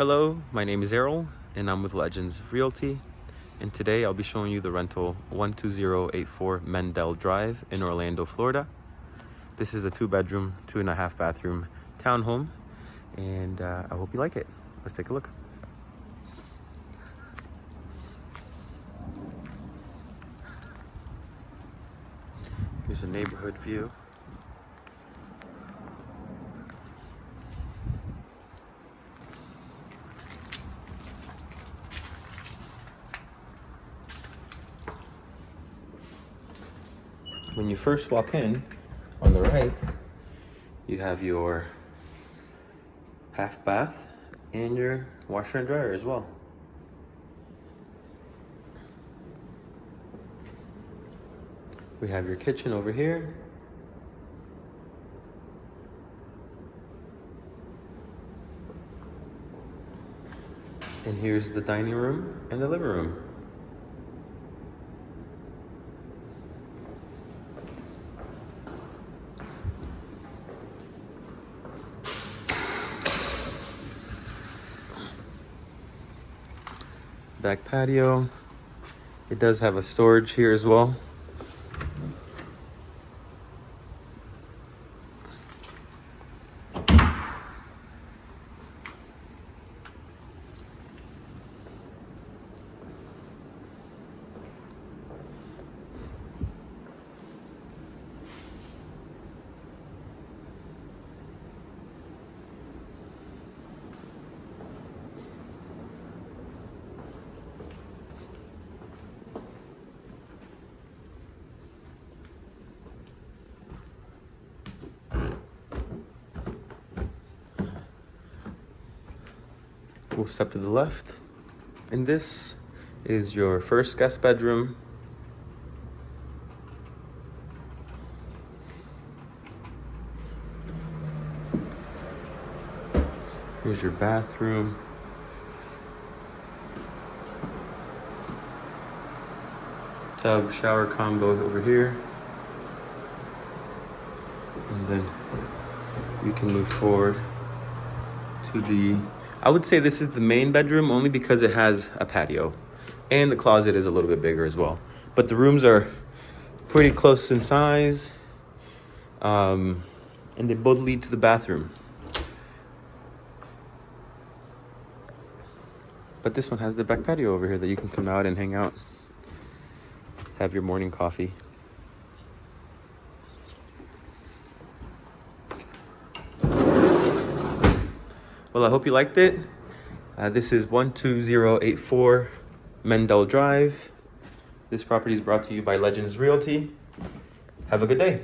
Hello, my name is Errol and I'm with Legends Realty, and today I'll be showing you the rental 12084 Mendel Drive in Orlando, Florida. This is the 2-bedroom, 2.5 bathroom townhome, and I hope you like it. Let's take a look. Here's a neighborhood view. When you first walk in, on the right, you have your half bath and your washer and dryer as well. We have your kitchen over here. And here's the dining room and the living room. Back patio. It does have a storage here as well. We'll step to the left, and this is your first guest bedroom. Here's your bathroom. Tub shower combo over here. And then we can move forward to the, I would say this is the main bedroom only because it has a patio and the closet is a little bit bigger as well. But the rooms are pretty close in size, and they both lead to the bathroom. But this one has the back patio over here that you can come out and hang out, have your morning coffee. Well, I hope you liked it. This is 12084 Mendel Drive. This property is brought to you by Legends Realty. Have a good day.